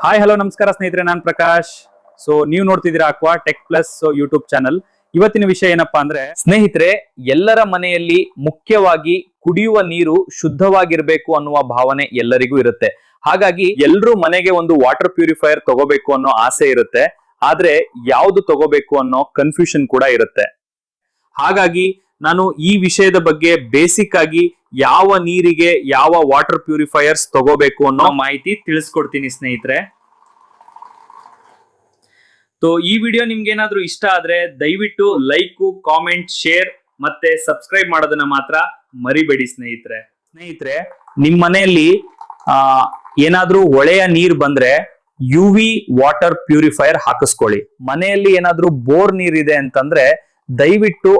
Hi hello ನಮಸ್ಕಾರ ಸ್ನೇಹಿತರೆ, ನಾನ್ ಪ್ರಕಾಶ್. ನೀವು ನೋಡ್ತಿದ್ದೀರಾ aqua tech plus YouTube channel. ಇವತ್ತಿನ ವಿಷಯ ಏನಪ್ಪಾ ಅಂದ್ರೆ ಸ್ನೇಹಿತರೆ, ಎಲ್ಲರ ಮನೆಯಲ್ಲಿ ಮುಖ್ಯವಾಗಿ ಕುಡಿಯುವ ನೀರು ಶುದ್ಧವಾಗಿರ್ಬೇಕು ಅನ್ನುವ ಭಾವನೆ ಎಲ್ಲರಿಗೂ ಇರುತ್ತೆ. ಹಾಗಾಗಿ ಎಲ್ರೂ ಮನೆಗೆ ಒಂದು ವಾಟರ್ ಪ್ಯೂರಿಫೈಯರ್ ತಗೋಬೇಕು ಅನ್ನೋ ಆಸೆ ಇರುತ್ತೆ. ಆದ್ರೆ ಯಾವ್ದು ತಗೋಬೇಕು ಅನ್ನೋ ಕನ್ಫ್ಯೂಷನ್ ಕೂಡ ಇರುತ್ತೆ. ಹಾಗಾಗಿ ನಾನು ಈ ವಿಷಯದ ಬಗ್ಗೆ ಬೇಸಿಕ್ ಆಗಿ ಯಾವ ನೀರಿಗೆ ಯಾವ ವಾಟರ್ ಪ್ಯೂರಿಫೈಯರ್ಸ್ ತಗೋಬೇಕು ಅನ್ನೋ ಮಾಹಿತಿ ತಿಳಿಸ್ಕೊಡ್ತೀನಿ ಸ್ನೇಹಿತರೆ. ಈ ವಿಡಿಯೋ ನಿಮ್ಗೆ ಏನಾದ್ರೂ ಇಷ್ಟ ಆದ್ರೆ ದಯವಿಟ್ಟು ಲೈಕ್, ಕಾಮೆಂಟ್, ಶೇರ್ ಮತ್ತೆ ಸಬ್ಸ್ಕ್ರೈಬ್ ಮಾಡೋದನ್ನ ಮಾತ್ರ ಮರಿಬೇಡಿ ಸ್ನೇಹಿತರೆ. ನಿಮ್ ಮನೆಯಲ್ಲಿ ಏನಾದ್ರೂ ಹೊಳೆಯ ನೀರ್ ಬಂದ್ರೆ UV ವಾಟರ್ ಪ್ಯೂರಿಫೈಯರ್ ಹಾಕಿಸ್ಕೊಳ್ಳಿ. ಮನೆಯಲ್ಲಿ ಏನಾದ್ರೂ ಬೋರ್ ನೀರ್ ಇದೆ ಅಂತಂದ್ರೆ ದಯವಿಟ್ಟು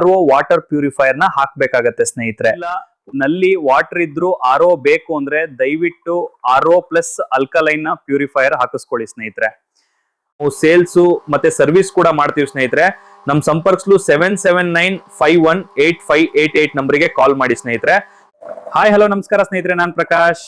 RO ವಾಟರ್ ಪ್ಯೂರಿಫೈಯರ್ ನ ಹಾಕ್ಬೇಕಾಗತ್ತೆ ಸ್ನೇಹಿತರೆ. ನಲ್ಲಿ ವಾಟರ್ ಇದ್ರು RO ಬೇಕು ಅಂದ್ರೆ ದಯವಿಟ್ಟು RO ಪ್ಲಸ್ ಅಲ್ಕಲೈನ್ ನ ಪ್ಯೂರಿಫೈಯರ್ ಹಾಕಿಸ್ಕೊಳ್ಳಿ ಸ್ನೇಹಿತರೆ. ಸೇಲ್ಸ್ ಮತ್ತೆ ಸರ್ವಿಸ್ ಕೂಡ ಮಾಡ್ತೀವಿ ಸ್ನೇಹಿತರೆ. ನಮ್ ಸಂಪರ್ಕಿಸಲು 7795185888 ನಂಬರ್ಗೆ ಕಾಲ್ ಮಾಡಿ ಸ್ನೇಹಿತರೆ. ಹಾಯ್ ಹಲೋ ನಮಸ್ಕಾರ ಸ್ನೇಹಿತರೆ, ನಾನ್ ಪ್ರಕಾಶ್.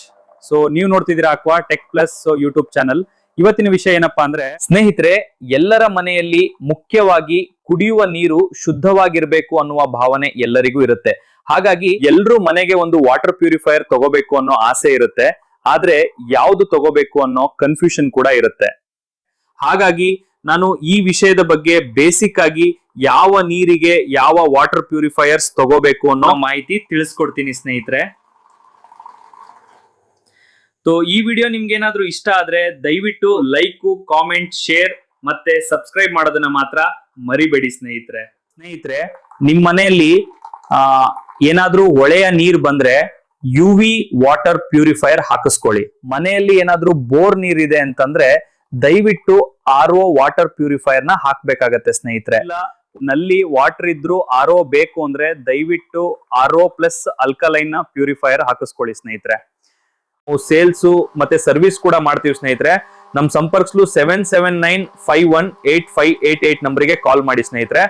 ನೀವು ನೋಡ್ತಿದ್ದೀರಾ aqua tech plus YouTube channel. ಇವತ್ತಿನ ವಿಷಯ ಏನಪ್ಪಾ ಅಂದ್ರೆ ಸ್ನೇಹಿತರೆ, ಎಲ್ಲರ ಮನೆಯಲ್ಲಿ ಮುಖ್ಯವಾಗಿ ಕುಡಿಯುವ ನೀರು ಶುದ್ಧವಾಗಿರ್ಬೇಕು ಅನ್ನುವ ಭಾವನೆ ಎಲ್ಲರಿಗೂ ಇರುತ್ತೆ. ಹಾಗಾಗಿ ಎಲ್ರೂ ಮನೆಗೆ ಒಂದು ವಾಟರ್ ಪ್ಯೂರಿಫೈಯರ್ ತಗೋಬೇಕು ಅನ್ನೋ ಆಸೆ ಇರುತ್ತೆ. ಆದ್ರೆ ಯಾವ್ದು ತಗೋಬೇಕು ಅನ್ನೋ ಕನ್ಫ್ಯೂಷನ್ ಕೂಡ ಇರುತ್ತೆ. ಹಾಗಾಗಿ ನಾನು ಈ ವಿಷಯದ ಬಗ್ಗೆ ಬೇಸಿಕ್ ಆಗಿ ಯಾವ ನೀರಿಗೆ ಯಾವ ವಾಟರ್ ಪ್ಯೂರಿಫೈಯರ್ಸ್ ತಗೋಬೇಕು ಅನ್ನೋ ಮಾಹಿತಿ ತಿಳಿಸ್ಕೊಡ್ತೀನಿ ಸ್ನೇಹಿತರೆ. ಈ ವಿಡಿಯೋ ನಿಮ್ಗೆ ಏನಾದ್ರೂ ಇಷ್ಟ ಆದ್ರೆ ದಯವಿಟ್ಟು ಲೈಕ್, ಕಾಮೆಂಟ್, ಶೇರ್ ಮತ್ತೆ ಸಬ್ಸ್ಕ್ರೈಬ್ ಮಾಡೋದನ್ನ ಮಾತ್ರ ಮರಿಬೇಡಿ ಸ್ನೇಹಿತರೆ. ನಿಮ್ ಮನೆಯಲ್ಲಿ ಏನಾದ್ರೂ ಹೊಳೆಯ ನೀರ್ ಬಂದ್ರೆ UV ವಾಟರ್ ಪ್ಯೂರಿಫೈಯರ್ ಹಾಕಿಸ್ಕೊಳ್ಳಿ. ಮನೆಯಲ್ಲಿ ಏನಾದ್ರೂ ಬೋರ್ ನೀರ್ ಇದೆ ಅಂತಂದ್ರೆ ದಯವಿಟ್ಟು RO ವಾಟರ್ ಪ್ಯೂರಿಫೈಯರ್ ನ ಹಾಕ್ಬೇಕಾಗತ್ತೆ ಸ್ನೇಹಿತರೆ. ನಲ್ಲಿ ವಾಟರ್ ಇದ್ರು RO ಬೇಕು ಅಂದ್ರೆ ದಯವಿಟ್ಟು RO ಪ್ಲಸ್ ಅಲ್ಕಲೈನ್ ನ ಪ್ಯೂರಿಫೈಯರ್ ಹಾಕಿಸ್ಕೊಳ್ಳಿ ಸ್ನೇಹಿತರೆ. ಸೇಲ್ಸ್ ಮತ್ತೆ ಸರ್ವಿಸ್ ಕೂಡ ಮಾಡ್ತೀವಿ ಸ್ನೇಹಿತರೆ. ನಮ್ ಸಂಪರ್ಕಿಸಲು 7795185888 ನಂಬರ್ಗೆ ಕಾಲ್ ಮಾಡಿ ಸ್ನೇಹಿತರೆ.